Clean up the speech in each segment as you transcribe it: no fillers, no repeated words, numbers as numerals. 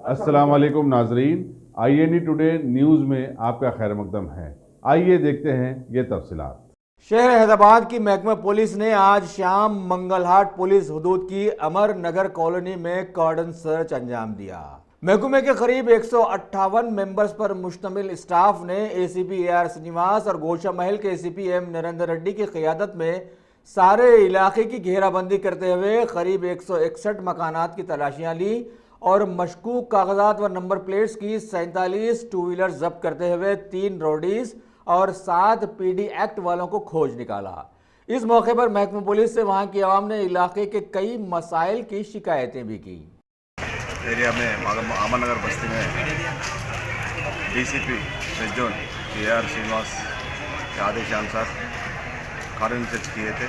अस्सलाम वालेकुम नाजरीन, INE टुडे न्यूज़ में आपका खैर मकदम है। आइए देखते हैं ये तफसीलात। शहर हैदराबाद की महकमा पुलिस ने आज शाम मंगलहाट पुलिस हुदूद की अमर नगर कॉलोनी में कॉर्डन सर्च अंजाम दिया। महकमे के करीब 158 मेंबर्स पर मुश्तमिल स्टाफ ने ACP AR श्रीनिवास और गोशा महल के ACP M नरेंद्र रेड्डी की क़ियादत में सारे इलाके की घेराबंदी करते हुए करीब 161 मकानात की तलाशियां ली और मशकूक कागजात व नंबर प्लेट्स की 47 टू व्हीलर जब्त करते हुए 3 रोडीज और 7 PD एक्ट वालों को खोज निकाला। इस मौके पर महकमा पुलिस से वहां की आवाम ने इलाके के कई मसाइल की शिकायतें भी की। एरिया में अमर नगर बस्ती में DCP west zone AR Srinivas के आदेशानुसार कॉर्डन सर्च किए थे।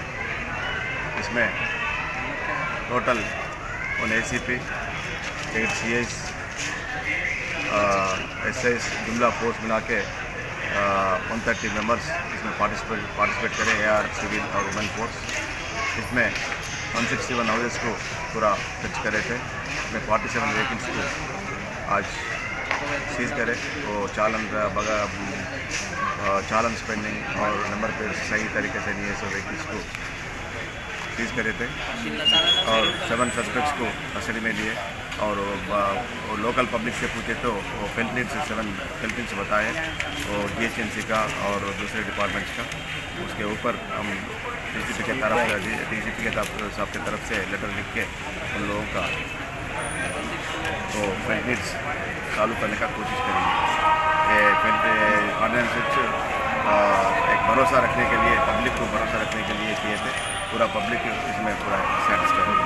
इसमें टोटल 1 ACP 8 CIs SIs जुमला फोर्स मिला के 130 मेंबर्स इसमें पार्टिसिपेट करें AR सिविल और वुमेन फोर्स। इसमें 161 हाउसेस को पूरा सर्च करे थे। इसमें 47 व्हीकल्स को आज सीज करे। वो चालन स्पेंडिंग और नंबर प्लेट सही तरीके से नहीं है, सब व्हीकल्स को सीज करे थे और 7 सस्पेक्ट्स को कस्टडी में लिए। और लोकल पब्लिक से पूछे तो वो फिलिपींस से 7 फिलिपींस बताए, वो DHMC का और दूसरे डिपार्टमेंट्स का। उसके ऊपर हम DCP के साहब की तरफ से लेटर लिख के उन लोगों का वो फिलिपींस चालू करने का कोशिश करेंगे। ये ऑर्डिनेंस एक भरोसा रखने के लिए, पब्लिक को भरोसा रखने के लिए किए थे। पूरा पब्लिक इसमें पूरा सेटिस्फाइड है।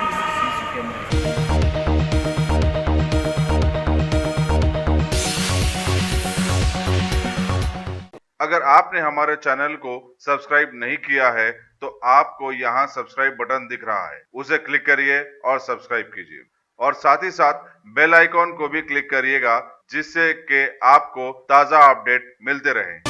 अगर आपने हमारे चैनल को सब्सक्राइब नहीं किया है तो आपको यहाँ सब्सक्राइब बटन दिख रहा है, उसे क्लिक करिए और सब्सक्राइब कीजिए और साथ ही साथ बेल आइकॉन को भी क्लिक करिएगा, जिससे कि आपको ताज़ा अपडेट मिलते रहें।